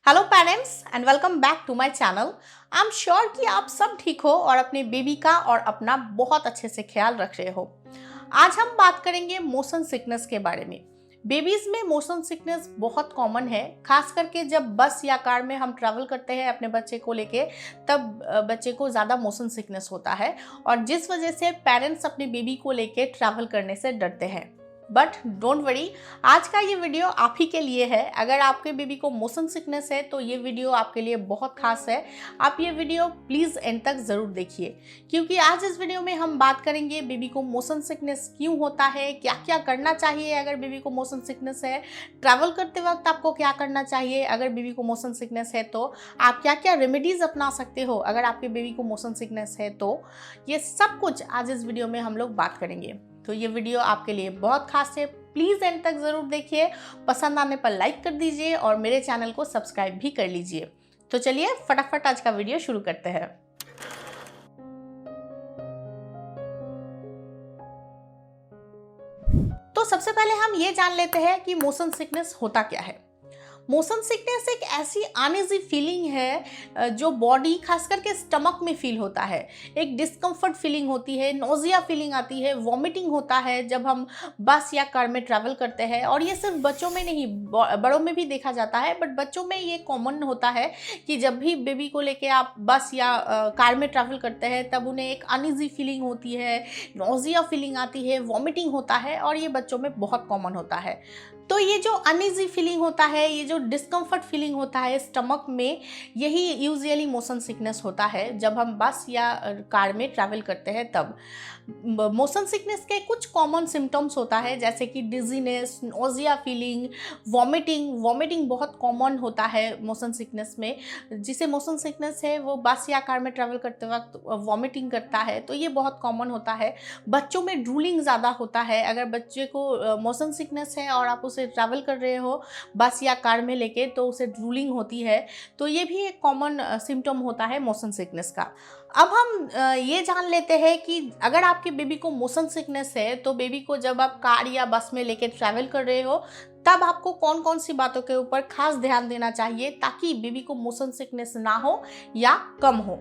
Hello parents and welcome back to my channel. I am sure कि आप सब ठीक हो और अपने बेबी का और अपना बहुत अच्छे से ख्याल रख रहे हो। आज हम बात करेंगे मोशन सिकनेस के बारे में। बेबीज में मोशन सिकनेस बहुत कॉमन है, खास करके जब बस या कार में हम ट्रैवल करते हैं अपने बच्चे को लेके, तब बच्चे को ज़्यादा मोशन सिकनेस होता है और जिस वजह से पेरेंट्स अपने बेबी को लेके ट्रैवल करने से डरते हैं। बट डोंट वरी, आज का ये वीडियो आप ही के लिए है। अगर आपके बेबी को मोशन सिकनेस है तो ये वीडियो आपके लिए बहुत खास है। आप ये वीडियो प्लीज़ एंड तक ज़रूर देखिए, क्योंकि आज इस वीडियो में हम बात करेंगे बेबी को मोशन सिकनेस क्यों होता है, क्या क्या करना चाहिए अगर बेबी को मोशन सिकनेस है, ट्रैवल करते वक्त आपको क्या करना चाहिए अगर बेबी को मोशन सिकनेस है, तो आप क्या क्या रेमेडीज़ अपना सकते हो अगर आपके बेबी को मोशन सिकनेस है। तो ये सब कुछ आज इस वीडियो में हम लोग बात करेंगे। तो ये वीडियो आपके लिए बहुत खास है, प्लीज़ एंड तक ज़रूर देखिए। पसंद आने पर लाइक कर दीजिए और मेरे चैनल को सब्सक्राइब भी कर लीजिए। तो चलिए फटाफट आज का वीडियो शुरू करते हैं। तो सबसे पहले हम ये जान लेते हैं कि मोशन सिकनेस होता क्या है। मोशन सिकनेस एक ऐसी अनईजी फीलिंग है जो बॉडी खास करके स्टमक में फील होता है। एक डिस्कम्फर्ट फीलिंग होती है, नोजिया फीलिंग आती है, वॉमिटिंग होता है जब हम बस या कार में ट्रैवल करते हैं। और ये सिर्फ बच्चों में नहीं, बड़ों में भी देखा जाता है, बट बच्चों में ये कॉमन होता है कि जब भी बेबी को लेके आप बस या कार में ट्रैवल करते हैं तब उन्हें एक अनईजी फीलिंग होती है, नोजिया फीलिंग आती है, वॉमिटिंग होता है, और ये बच्चों में बहुत कॉमन होता है। तो ये जो अनईजी फीलिंग होता है, ये जो डिस्कम्फर्ट फीलिंग होता है स्टमक में, यही यूजुअली मोशन सिकनेस होता है जब हम बस या कार में ट्रैवल करते हैं तब। मोशन सिकनेस के कुछ कॉमन सिम्टम्स होता है जैसे कि डिजीनेस, नोजिया फीलिंग, वॉमिटिंग बहुत कॉमन होता है मोशन सिकनेस में। जिसे मोशन सिकनेस है वो बस या कार में ट्रैवल करते वक्त वॉमिटिंग करता है, तो ये बहुत कॉमन होता है। बच्चों में ड्रूलिंग ज़्यादा होता है। अगर बच्चे को मोशन सिकनेस है और आप उसे ट्रैवल कर रहे हो बस या कार में लेके, तो उसे ड्रूलिंग होती है, तो ये भी एक कॉमन सिम्टम होता है मोशन सिकनेस का। अब हम ये जान लेते हैं कि अगर आपके बेबी को मोशन सिकनेस है तो बेबी को जब आप कार या बस में लेके ट्रैवल कर रहे हो तब आपको कौन कौन सी बातों के ऊपर खास ध्यान देना चाहिए ताकि बेबी को मोशन सिकनेस ना हो या कम हो।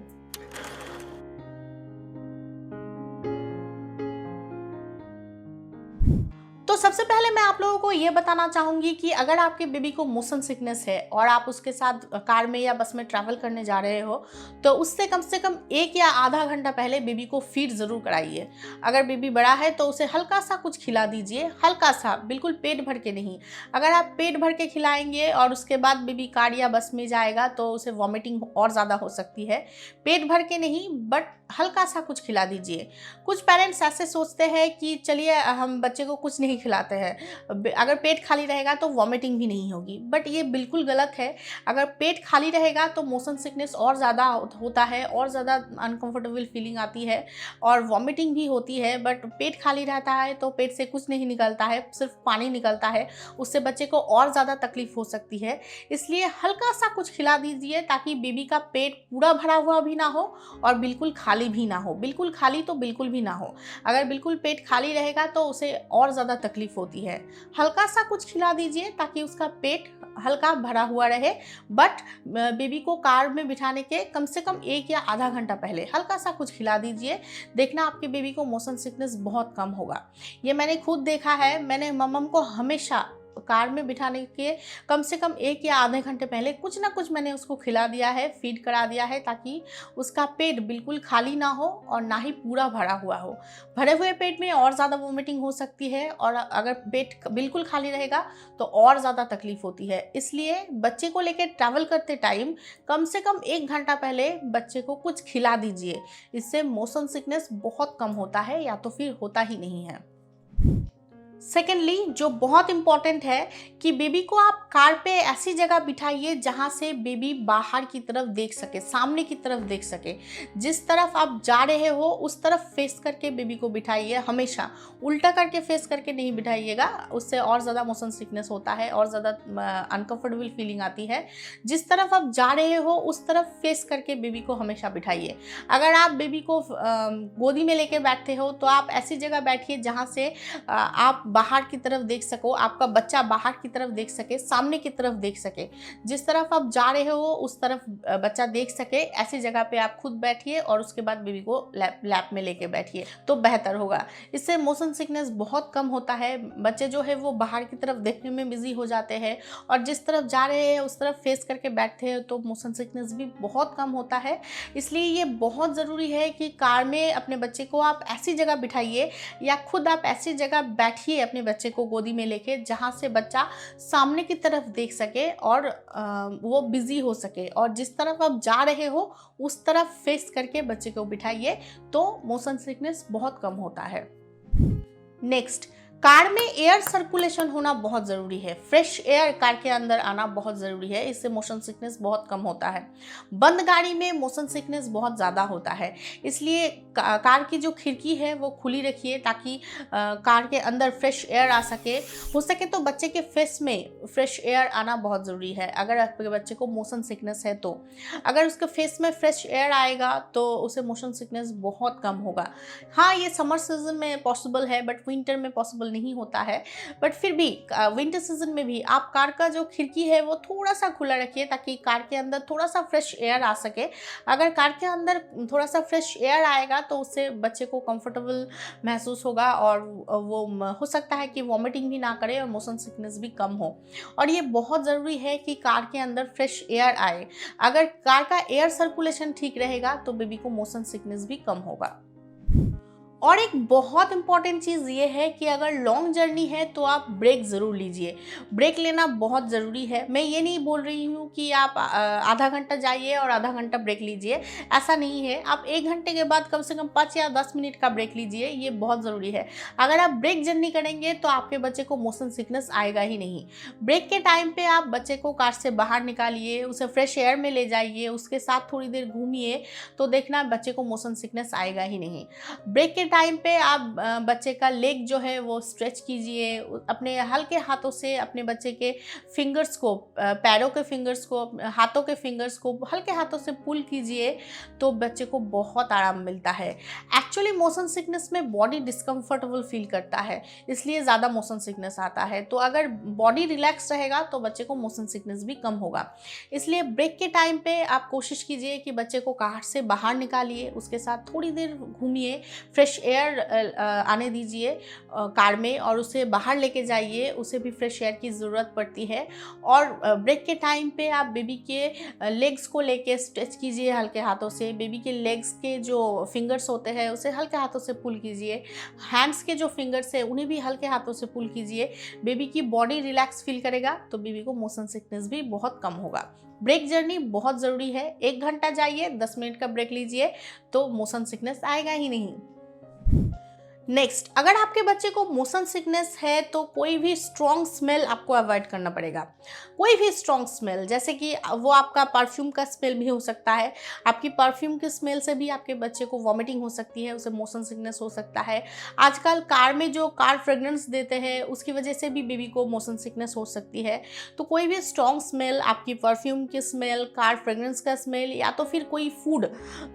तो सबसे पहले मैं आप लोगों को ये बताना चाहूँगी कि अगर आपके बेबी को मोशन सिकनेस है और आप उसके साथ कार में या बस में ट्रैवल करने जा रहे हो, तो उससे कम से कम 1 या आधा घंटा पहले बेबी को फीड ज़रूर कराइए। अगर बेबी बड़ा है तो उसे हल्का सा कुछ खिला दीजिए, हल्का सा, बिल्कुल पेट भर के नहीं। अगर आप पेट भर के खिलाएंगे और उसके बाद बेबी कार या बस में जाएगा तो उसे वॉमिटिंग और ज़्यादा हो सकती है। पेट भर के नहीं, बट हल्का सा कुछ खिला दीजिए। कुछ पेरेंट्स ऐसे सोचते हैं कि चलिए हम बच्चे को कुछ नहीं खिलाते हैं, अगर पेट खाली रहेगा तो वॉमिटिंग भी नहीं होगी, बट ये बिल्कुल गलत है। अगर पेट खाली रहेगा तो मोशन सिकनेस और ज़्यादा होता है, और ज़्यादा अनकंफर्टेबल फीलिंग आती है और वॉमिटिंग भी होती है। बट पेट खाली रहता है तो पेट से कुछ नहीं निकलता है, सिर्फ पानी निकलता है, उससे बच्चे को और ज़्यादा तकलीफ हो सकती है। इसलिए हल्का सा कुछ खिला दीजिए ताकि बेबी का पेट पूरा भरा हुआ भी ना हो और बिल्कुल खाली भी ना हो। बिल्कुल खाली तो बिल्कुल भी ना हो। अगर बिल्कुल पेट खाली रहेगा तो उसे और ज़्यादा तकलीफ होती है। हल्का सा कुछ खिला दीजिए ताकि उसका पेट हल्का भरा हुआ रहे, बट बेबी को कार में बिठाने के कम से कम 1 या आधा घंटा पहले हल्का सा कुछ खिला दीजिए। देखना आपके बेबी को मोशन सिकनेस बहुत कम होगा। ये मैंने खुद देखा है। मैंने मम्मम को हमेशा कार में बिठाने के कम से कम 1 या आधे घंटे पहले कुछ ना कुछ मैंने उसको खिला दिया है, फीड करा दिया है, ताकि उसका पेट बिल्कुल खाली ना हो और ना ही पूरा भरा हुआ हो। भरे हुए पेट में और ज़्यादा वोमिटिंग हो सकती है, और अगर पेट बिल्कुल खाली रहेगा तो और ज़्यादा तकलीफ होती है। इसलिए बच्चे को लेकर ट्रैवल करते टाइम कम से कम 1 घंटा पहले बच्चे को कुछ खिला दीजिए। इससे मोशन सिकनेस बहुत कम होता है या तो फिर होता ही नहीं है। सेकेंडली, जो बहुत इम्पॉर्टेंट है कि बेबी को आप कार पे ऐसी जगह बिठाइए जहाँ से बेबी बाहर की तरफ देख सके, सामने की तरफ देख सके। जिस तरफ आप जा रहे हो उस तरफ फेस करके बेबी को बिठाइए। हमेशा उल्टा करके फेस करके नहीं बिठाइएगा, उससे और ज़्यादा मोशन सिकनेस होता है और ज़्यादा अनकंफर्टेबल फीलिंग आती है। जिस तरफ आप जा रहे हो उस तरफ फेस करके बेबी को हमेशा बिठाइए। अगर आप बेबी को गोदी में लेके बैठते हो तो आप ऐसी जगह बैठिए जहाँ से आप बाहर की तरफ देख सको, आपका बच्चा बाहर की तरफ देख सके, सामने की तरफ देख सके। जिस तरफ आप जा रहे हो उस तरफ बच्चा देख सके, ऐसी जगह पे आप खुद बैठिए और उसके बाद बेबी को लैप में लेके बैठिए तो बेहतर होगा। इससे मोशन सिकनेस बहुत कम होता है। बच्चे जो है वो बाहर की तरफ देखने में बिजी हो जाते हैं और जिस तरफ जा रहे हैं उस तरफ फेस करके बैठते हैं तो मोशन सिकनेस भी बहुत कम होता है। इसलिए ये बहुत ज़रूरी है कि कार में अपने बच्चे को आप ऐसी जगह बिठाइए या खुद आप ऐसी जगह बैठिए अपने बच्चे को गोदी में लेके जहाँ से बच्चा सामने की तरफ देख सके और वो बिजी हो सके, और जिस तरफ आप जा रहे हो उस तरफ फेस करके बच्चे को बिठाइए तो मोशन सिकनेस बहुत कम होता है। नेक्स्ट, कार में एयर सर्कुलेशन होना बहुत ज़रूरी है। फ्रेश एयर कार के अंदर आना बहुत ज़रूरी है, इससे मोशन सिकनेस बहुत कम होता है। बंद गाड़ी में मोशन सिकनेस बहुत ज़्यादा होता है, इसलिए कार की जो खिड़की है वो खुली रखिए ताकि कार के अंदर फ्रेश एयर आ सके। हो सके तो बच्चे के फेस में फ्रेश एयर आना बहुत ज़रूरी है। अगर आपके बच्चे को मोशन सिकनेस है तो अगर उसके फेस में फ्रेश एयर आएगा तो उसे मोशन सिकनेस बहुत कम होगा। हाँ, ये समर सीजन में पॉसिबल है बट विंटर में पॉसिबल नहीं होता है। बट फिर भी विंटर सीजन में भी आप कार का जो खिड़की है वो थोड़ा सा खुला रखिए ताकि कार के अंदर थोड़ा सा फ्रेश एयर आ सके। अगर कार के अंदर थोड़ा सा फ्रेश एयर आएगा तो उससे बच्चे को कंफर्टेबल महसूस होगा और वो हो सकता है कि वॉमिटिंग भी ना करे और मोशन सिकनेस भी कम हो। और ये बहुत ज़रूरी है कि कार के अंदर फ्रेश एयर आए। अगर कार का एयर सर्कुलेशन ठीक रहेगा तो बेबी को मोशन सिकनेस भी कम होगा। और एक बहुत इंपॉर्टेंट चीज़ ये है कि अगर लॉन्ग जर्नी है तो आप ब्रेक ज़रूर लीजिए। ब्रेक लेना बहुत ज़रूरी है। मैं ये नहीं बोल रही हूँ कि आप आधा घंटा जाइए और आधा घंटा ब्रेक लीजिए, ऐसा नहीं है। आप 1 घंटे के बाद कम से कम 5 या 10 मिनट का ब्रेक लीजिए, ये बहुत ज़रूरी है। अगर आप ब्रेक जर्नी करेंगे तो आपके बच्चे को मोशन सिकनेस आएगा ही नहीं। ब्रेक के टाइम पे आप बच्चे को कार से बाहर निकालिए, उसे फ्रेश एयर में ले जाइए, उसके साथ थोड़ी देर घूमिए तो देखना बच्चे को मोशन सिकनेस आएगा ही नहीं। ब्रेक के टाइम पे आप बच्चे का लेग जो है वो स्ट्रेच कीजिए। अपने हल्के हाथों से अपने बच्चे के फिंगर्स को, पैरों के फिंगर्स को, हाथों के फिंगर्स को हल्के हाथों से पुल कीजिए तो बच्चे को बहुत आराम मिलता है। एक्चुअली मोशन सिकनेस में बॉडी डिस्कम्फर्टेबल फील करता है, इसलिए ज़्यादा मोशन सिकनेस आता है। तो अगर बॉडी रिलैक्स रहेगा तो बच्चे को मोशन सिकनेस भी कम होगा। इसलिए ब्रेक के टाइम पे आप कोशिश कीजिए कि बच्चे को कार से बाहर निकालिए, उसके साथ थोड़ी देर घूमिए, फ्रेश एयर आने दीजिए कार में और उसे बाहर लेके जाइए, उसे भी फ्रेश एयर की ज़रूरत पड़ती है। और ब्रेक के टाइम पे आप बेबी के लेग्स को लेके स्ट्रेच कीजिए हल्के हाथों से। बेबी के लेग्स के जो फिंगर्स होते हैं उसे हल्के हाथों से पुल कीजिए। हैंड्स के जो फिंगर्स हैं उन्हें भी हल्के हाथों से पुल कीजिए। बेबी की बॉडी रिलैक्स फील करेगा तो बेबी को मोशन सिकनेस भी बहुत कम होगा। ब्रेक जर्नी बहुत ज़रूरी है। 1 घंटा जाइए, 10 मिनट का ब्रेक लीजिए तो मोशन सिकनेस आएगा ही नहीं। नेक्स्ट, अगर आपके बच्चे को मोशन सिकनेस है तो कोई भी स्ट्रॉन्ग स्मेल आपको अवॉइड करना पड़ेगा। कोई भी स्ट्रॉन्ग स्मेल, जैसे कि वो आपका परफ्यूम का स्मेल भी हो सकता है। आपकी परफ्यूम के स्मेल से भी आपके बच्चे को वॉमिटिंग हो सकती है, उसे मोशन सिकनेस हो सकता है। आजकल कार में जो कार फ्रेगरेंस देते हैं उसकी वजह से भी बेबी को मोशन सिकनेस हो सकती है। तो कोई भी स्ट्रॉन्ग स्मेल, आपकी परफ्यूम की स्मेल, कार फ्रेगरेंस का स्मेल या तो फिर कोई फूड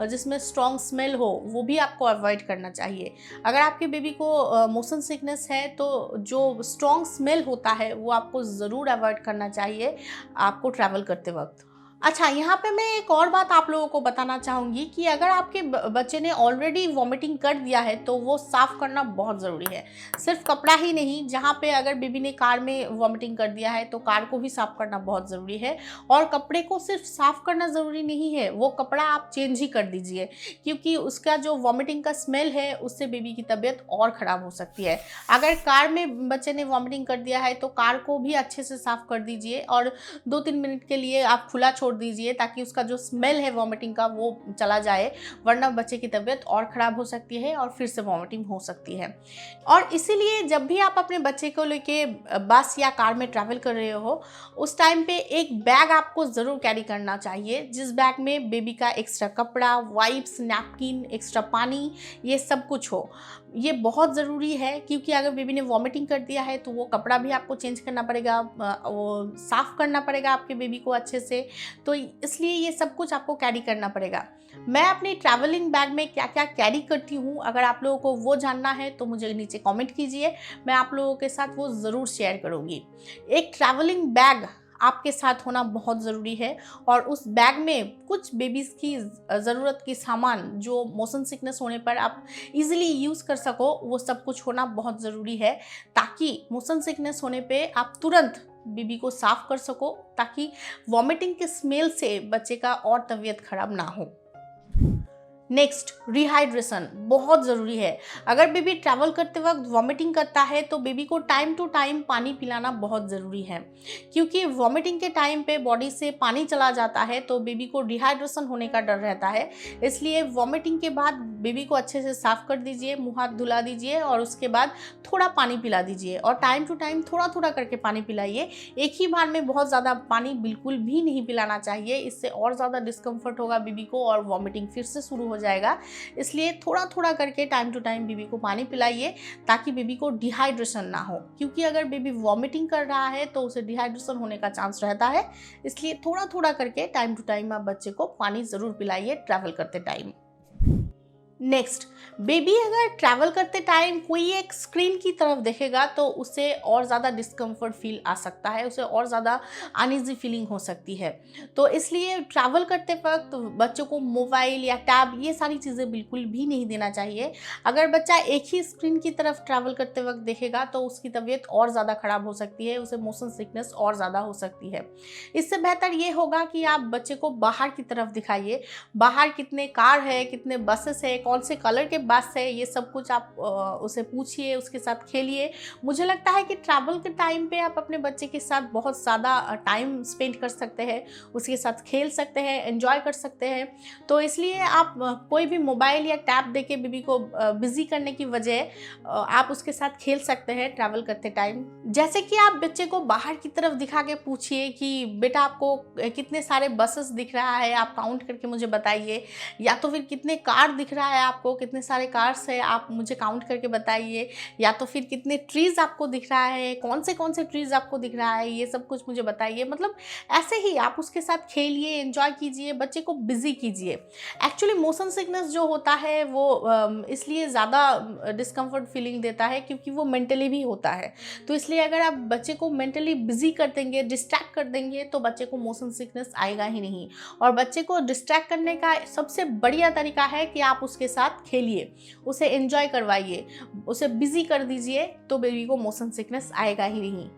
जिसमें स्ट्रॉन्ग स्मेल हो वो भी आपको अवॉइड करना चाहिए। अगर आपके बेबी को मोशन सिकनेस है तो जो स्ट्रॉन्ग स्मेल होता है वो आपको ज़रूर अवॉइड करना चाहिए आपको ट्रैवल करते वक्त। अच्छा, यहाँ पे मैं एक और बात आप लोगों को बताना चाहूँगी कि अगर आपके बच्चे ने ऑलरेडी वॉमिटिंग कर दिया है तो वो साफ़ करना बहुत ज़रूरी है। सिर्फ कपड़ा ही नहीं, जहाँ पे अगर बेबी ने कार में वॉमिटिंग कर दिया है तो कार को भी साफ़ करना बहुत ज़रूरी है। और कपड़े को सिर्फ साफ़ करना ज़रूरी नहीं है, वो कपड़ा आप चेंज ही कर दीजिए, क्योंकि उसका जो वॉमिटिंग का स्मेल है उससे बेबी की तबीयत और ख़राब हो सकती है। अगर कार में बच्चे ने वॉमिटिंग कर दिया है तो कार को भी अच्छे से साफ़ कर दीजिए और 2-3 मिनट के लिए आप खुला छोड़ दीजिए ताकि उसका जो स्मेल है वॉमिटिंग का वो चला जाए, वरना बच्चे की तबीयत और ख़राब हो सकती है और फिर से वॉमिटिंग हो सकती है। और इसीलिए जब भी आप अपने बच्चे को लेके बस या कार में ट्रैवल कर रहे हो उस टाइम पे एक बैग आपको ज़रूर कैरी करना चाहिए, जिस बैग में बेबी का एक्स्ट्रा कपड़ा, वाइप्स, नैपकिन, एक्स्ट्रा पानी, ये सब कुछ हो। ये बहुत ज़रूरी है क्योंकि अगर बेबी ने वॉमिटिंग कर दिया है तो वो कपड़ा भी आपको चेंज करना पड़ेगा, वो साफ़ करना पड़ेगा आपके बेबी को अच्छे से। तो इसलिए ये सब कुछ आपको कैरी करना पड़ेगा। मैं अपनी ट्रैवलिंग बैग में क्या क्या कैरी करती हूँ, अगर आप लोगों को वो जानना है तो मुझे नीचे कमेंट कीजिए, मैं आप लोगों के साथ वो ज़रूर शेयर करूँगी। एक ट्रैवलिंग बैग आपके साथ होना बहुत ज़रूरी है और उस बैग में कुछ बेबीज़ की ज़रूरत की सामान जो मोशन सिकनेस होने पर आप इजीली यूज़ कर सको, वो सब कुछ होना बहुत ज़रूरी है, ताकि मोशन सिकनेस होने पे आप तुरंत बेबी को साफ़ कर सको, ताकि वॉमिटिंग के स्मेल से बच्चे का और तबीयत ख़राब ना हो। नेक्स्ट, रिहाइड्रेशन बहुत ज़रूरी है। अगर बेबी ट्रैवल करते वक्त वॉमिटिंग करता है तो बेबी को टाइम टू टाइम पानी पिलाना बहुत ज़रूरी है, क्योंकि वॉमिटिंग के टाइम पे बॉडी से पानी चला जाता है तो बेबी को डिहाइड्रेशन होने का डर रहता है। इसलिए वॉमिटिंग के बाद बेबी को अच्छे से साफ़ कर दीजिए, मुँह हाथ धुला दीजिए और उसके बाद थोड़ा पानी पिला दीजिए और टाइम टू टाइम थोड़ा थोड़ा करके पानी पिलाइए। एक ही बार में बहुत ज़्यादा पानी बिल्कुल भी नहीं पिलाना चाहिए, इससे और ज़्यादा डिस्कम्फर्ट होगा बेबी को और वॉमिटिंग फिर से शुरू हो जाएगा। इसलिए थोड़ा थोड़ा करके टाइम टू टाइम बेबी को पानी पिलाइए, ताकि बेबी को डिहाइड्रेशन ना हो, क्योंकि अगर बेबी वॉमिटिंग कर रहा है तो उसे डिहाइड्रेशन होने का चांस रहता है। इसलिए थोड़ा थोड़ा करके टाइम टू टाइम आप बच्चे को पानी ज़रूर पिलाइए ट्रैवल करते टाइम। नेक्स्ट, बेबी अगर ट्रैवल करते टाइम कोई एक स्क्रीन की तरफ देखेगा तो उसे और ज़्यादा डिस्कम्फर्ट फील आ सकता है, उसे और ज़्यादा अनईजी फीलिंग हो सकती है। तो इसलिए ट्रैवल करते वक्त बच्चों को मोबाइल या टैब ये सारी चीज़ें बिल्कुल भी नहीं देना चाहिए। अगर बच्चा एक ही स्क्रीन की तरफ ट्रैवल करते वक्त देखेगा तो उसकी तबीयत और ज़्यादा ख़राब हो सकती है, उसे मोशन सिकनेस और ज़्यादा हो सकती है। इससे बेहतर ये होगा कि आप बच्चे को बाहर की तरफ दिखाइए, बाहर कितने कार है, कितने बसेस है, कौन से कलर के बस है, ये सब कुछ आप उसे पूछिए, उसके साथ खेलिए। मुझे लगता है कि ट्रैवल के टाइम पे आप अपने बच्चे के साथ बहुत ज़्यादा टाइम स्पेंड कर सकते हैं, उसके साथ खेल सकते हैं, एंजॉय कर सकते हैं। तो इसलिए आप कोई भी मोबाइल या टैब देके बेबी को बिजी करने की बजाय आप उसके साथ खेल सकते हैं ट्रैवल करते टाइम। जैसे कि आप बच्चे को बाहर की तरफ दिखा के पूछिए कि बेटा आपको कितने सारे बसेस दिख रहा है, आप काउंट करके मुझे बताइए, या तो फिर कितने कार दिख रहा है, आपको कितने सारे कार्स है आप मुझे काउंट करके बताइए, या तो फिर कितने ट्रीज़ आपको दिख रहा है, कौन से ट्रीज़ आपको दिख रहा है, ये सब कुछ मुझे बताइए। मतलब ऐसे ही आप उसके साथ खेलिए, एंजॉय कीजिए, बच्चे को बिजी कीजिए। एक्चुअली मोशन सिकनेस जो होता है वो इसलिए ज़्यादा डिस्कम्फर्ट फीलिंग देता है क्योंकि वो मेंटली भी होता है। तो इसलिए अगर आप बच्चे को मेंटली बिजी कर देंगे, डिस्ट्रैक्ट कर देंगे, तो बच्चे को मोशन सिकनेस आएगा ही नहीं। और बच्चे को डिस्ट्रैक्ट करने का सबसे बढ़िया तरीका है कि आप उसके साथ खेलिए, उसे एंजॉय करवाइए, उसे बिजी कर दीजिए, तो बेबी को मोशन सिकनेस आएगा ही नहीं।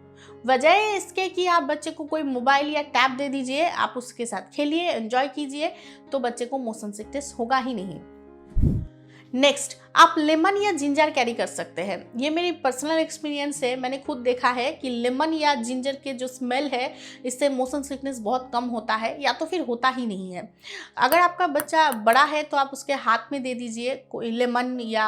वजह इसके कि आप बच्चे को कोई मोबाइल या टैब दे दीजिए, आप उसके साथ खेलिए, एंजॉय कीजिए, तो बच्चे को मोशन सिकनेस होगा ही नहीं। नेक्स्ट, आप लेमन या जिंजर कैरी कर सकते हैं। ये मेरी पर्सनल एक्सपीरियंस है, मैंने खुद देखा है कि लेमन या जिंजर के जो स्मेल है इससे मोशन सिकनेस बहुत कम होता है, या तो फिर होता ही नहीं है। अगर आपका बच्चा बड़ा है तो आप उसके हाथ में दे दीजिए कोई लेमन या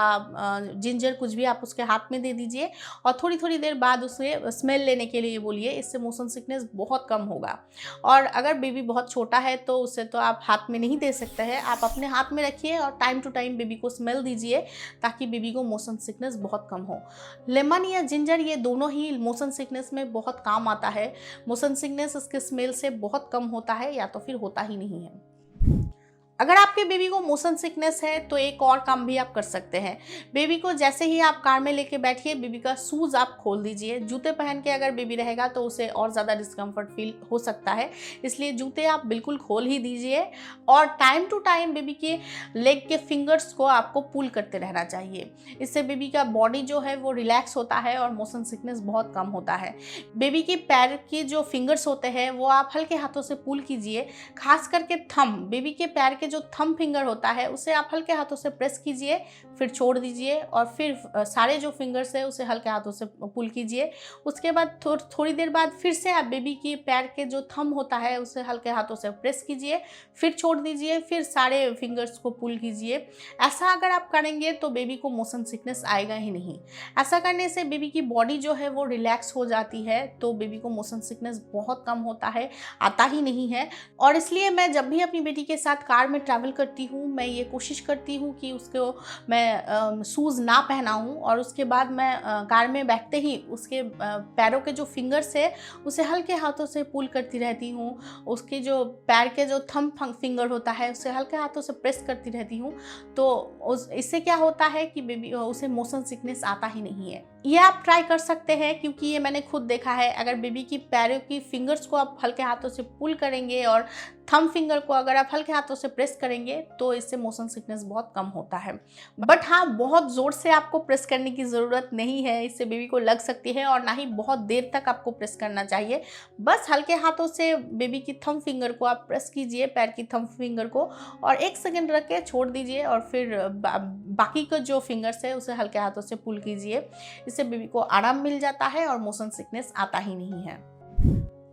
जिंजर, कुछ भी आप उसके हाथ में दे दीजिए और थोड़ी थोड़ी देर बाद उसे स्मेल लेने के लिए बोलिए, इससे मोशन सिकनेस बहुत कम होगा। और अगर बेबी बहुत छोटा है तो उसे तो आप हाथ में नहीं दे सकते हैं, आप अपने हाथ में रखिए और टाइम टू टाइम बेबी को स्मेल दीजिए, ताकि बेबी को मोशन सिकनेस बहुत कम हो। लेमन या जिंजर ये दोनों ही मोशन सिकनेस में बहुत काम आता है। मोशन सिकनेस इसके स्मेल से बहुत कम होता है, या तो फिर होता ही नहीं है। अगर आपके बेबी को मोशन सिकनेस है तो एक और काम भी आप कर सकते हैं। बेबी को जैसे ही आप कार में लेके बैठिए, बेबी का शूज़ आप खोल दीजिए। जूते पहन के अगर बेबी रहेगा तो उसे और ज़्यादा डिस्कम्फर्ट फील हो सकता है, इसलिए जूते आप बिल्कुल खोल ही दीजिए और टाइम टू टाइम बेबी के लेग के फिंगर्स को आपको पुल करते रहना चाहिए। इससे बेबी का बॉडी जो है वो रिलैक्स होता है और मोशन सिकनेस बहुत कम होता है। बेबी के पैर के जो फिंगर्स होते हैं वो आप हल्के हाथों से पुल कीजिए, खास करके थंब, बेबी के पैर जो थंब फिंगर होता है उसे आप हल्के हाथों से प्रेस कीजिए, फिर छोड़ दीजिए और फिर सारे जो फिंगर्स है उसे हल्के हाथों से पुल कीजिए। उसके बाद थोड़ी देर बाद फिर से आप बेबी की पैर के जो थंब होता है उसे हल्के हाथों से प्रेस कीजिए, फिर छोड़ दीजिए, फिर सारे फिंगर्स को पुल कीजिए। ऐसा अगर आप करेंगे तो बेबी को मोशन सिकनेस आएगा ही नहीं। ऐसा करने से बेबी की बॉडी जो है वो रिलैक्स हो जाती है, तो बेबी को मोशन सिकनेस बहुत कम होता है, आता ही नहीं है। और इसलिए मैं जब भी अपनी बेटी के साथ कार में ट्रैवल करती हूँ मैं ये कोशिश करती हूँ कि उसको मैं शूज़ ना पहनाऊँ, और उसके बाद मैं कार में बैठते ही उसके पैरों के जो फिंगर्स है उसे हल्के हाथों से पुल करती रहती हूँ। उसके जो पैर के जो थंब फिंगर होता है उसे हल्के हाथों से प्रेस करती रहती हूँ। तो इससे क्या होता है कि बेबी उसे मोशन सिकनेस आता ही नहीं है। ये आप ट्राई कर सकते हैं, क्योंकि ये मैंने खुद देखा है। अगर बेबी की पैरों की फिंगर्स को आप हल्के हाथों से पुल करेंगे और थंब फिंगर को अगर आप हल्के हाथों से प्रेस करेंगे तो इससे मोशन सिकनेस बहुत कम होता है। बट हाँ, बहुत ज़ोर से आपको प्रेस करने की ज़रूरत नहीं है, इससे बेबी को लग सकती है, और ना ही बहुत देर तक आपको प्रेस करना चाहिए। बस हल्के हाथों से बेबी की थंब फिंगर को आप प्रेस कीजिए, पैर की थंब फिंगर को, और 1 सेकेंड रख के छोड़ दीजिए, और फिर बाकी का जो फिंगर्स है उसे हल्के हाथों से पुल कीजिए। इससे बेबी को आराम मिल जाता है और मोशन सिकनेस आता ही नहीं है।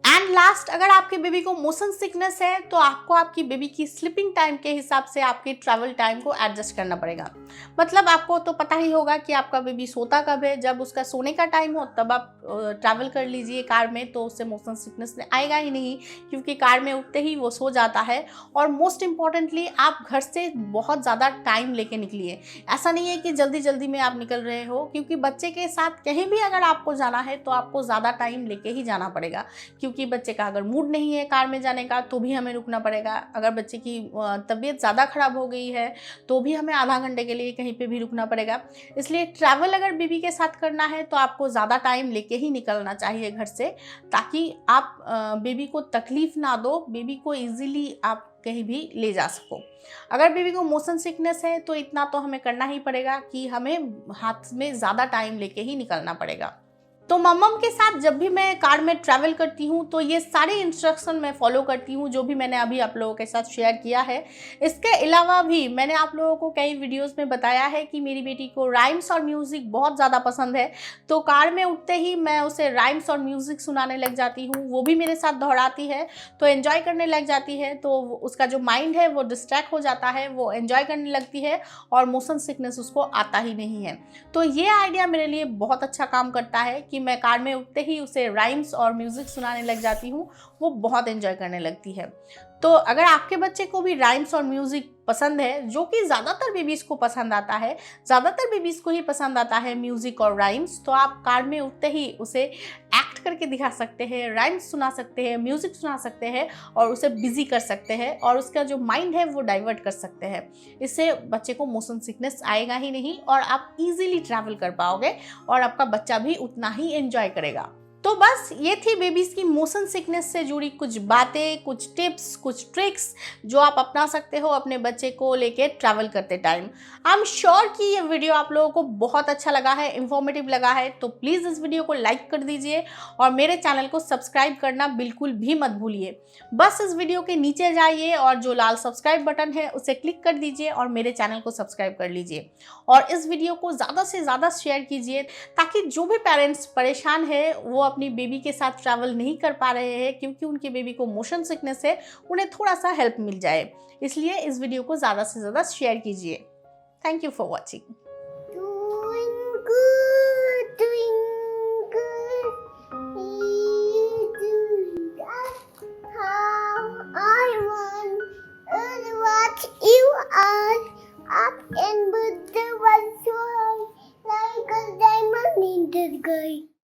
एंड लास्ट, अगर आपके बेबी को मोशन सिकनेस है तो आपको आपकी बेबी की स्लीपिंग टाइम के हिसाब से आपके ट्रैवल टाइम को एडजस्ट करना पड़ेगा। मतलब आपको तो पता ही होगा कि आपका बेबी सोता कब है। जब उसका सोने का टाइम हो तब आप ट्रैवल कर लीजिए कार में, तो उससे मोशन सिकनेस आएगा ही नहीं, क्योंकि कार में उठते ही वो सो जाता है। और मोस्ट इम्पॉर्टेंटली, आप घर से बहुत ज़्यादा टाइम लेके निकलिए। ऐसा नहीं है कि जल्दी जल्दी में आप निकल रहे हो, क्योंकि बच्चे के साथ कहीं भी अगर आपको जाना है तो आपको ज़्यादा टाइम लेके ही जाना पड़ेगा। क्योंकि बच्चे का अगर मूड नहीं है कार में जाने का तो भी हमें रुकना पड़ेगा। अगर बच्चे की तबीयत ज़्यादा ख़राब हो गई है तो भी हमें आधा घंटे के लिए कहीं पे भी रुकना पड़ेगा। इसलिए ट्रैवल अगर बेबी के साथ करना है तो आपको ज़्यादा टाइम लेके ही निकलना चाहिए घर से, ताकि आप बेबी को तकलीफ़ ना दो, बेबी को ईजिली आप कहीं भी ले जा सको। अगर बेबी को मोशन सिकनेस है तो इतना तो हमें करना ही पड़ेगा कि हमें हाथ में ज़्यादा टाइम लेके ही निकलना पड़ेगा। तो मम्मम के साथ जब भी मैं कार में ट्रैवल करती हूँ तो ये सारे इंस्ट्रक्शन मैं फॉलो करती हूँ, जो भी मैंने अभी आप लोगों के साथ शेयर किया है। इसके अलावा भी मैंने आप लोगों को कई वीडियोस में बताया है कि मेरी बेटी को राइम्स और म्यूज़िक बहुत ज़्यादा पसंद है। तो कार में उठते ही मैं उसे राइम्स और म्यूज़िक सुनाने लग जाती हूँ, वो भी मेरे साथ दोहराती है, तो एंजॉय करने लग जाती है। तो उसका जो माइंड है वो डिस्ट्रैक्ट हो जाता है, वो एंजॉय करने लगती है, और मोशन सिकनेस उसको आता ही नहीं है। तो ये आइडिया मेरे लिए बहुत अच्छा काम करता है कि मैं कार में उठते ही उसे राइम्स और म्यूज़िक सुनाने लग जाती हूँ, वो बहुत एंजॉय करने लगती है। तो अगर आपके बच्चे को भी राइम्स और म्यूज़िक पसंद है, जो कि ज़्यादातर बेबीज़ को पसंद आता है, ज़्यादातर बेबीज़ को ही पसंद आता है म्यूज़िक और राइम्स, तो आप कार में उठते ही उसे एक्ट करके दिखा सकते हैं, राइम्स सुना सकते हैं, म्यूज़िक सुना सकते हैं, और उसे बिजी कर सकते हैं, और उसका जो माइंड है वो डाइवर्ट कर सकते हैं। इससे बच्चे को मोशन सिकनेस आएगा ही नहीं, और आप इजीली ट्रैवल कर पाओगे, और आपका बच्चा भी उतना ही एंजॉय करेगा। तो बस ये थी बेबीज़ की मोशन सिकनेस से जुड़ी कुछ बातें, कुछ टिप्स, कुछ ट्रिक्स जो आप अपना सकते हो अपने बच्चे को लेके ट्रैवल करते टाइम। आई एम श्योर कि ये वीडियो आप लोगों को बहुत अच्छा लगा है, इन्फॉर्मेटिव लगा है। तो प्लीज़ इस वीडियो को लाइक कर दीजिए, और मेरे चैनल को सब्सक्राइब करना बिल्कुल भी मत भूलिए। बस इस वीडियो के नीचे जाइए और जो लाल सब्सक्राइब बटन है उसे क्लिक कर दीजिए और मेरे चैनल को सब्सक्राइब कर लीजिए, और इस वीडियो को ज़्यादा से ज़्यादा शेयर कीजिए, ताकि जो भी पेरेंट्स परेशान है वो अपनी बेबी के साथ ट्रैवल नहीं कर पा रहे हैं क्योंकि उनके बेबी को मोशन सिकनेस है, उन्हें थोड़ा सा हेल्प मिल जाए। इसलिए इस वीडियो को ज़्यादा से ज़्यादा शेयर कीजिए। Thank you for watching. Up and with the one so high, like a diamond in the sky.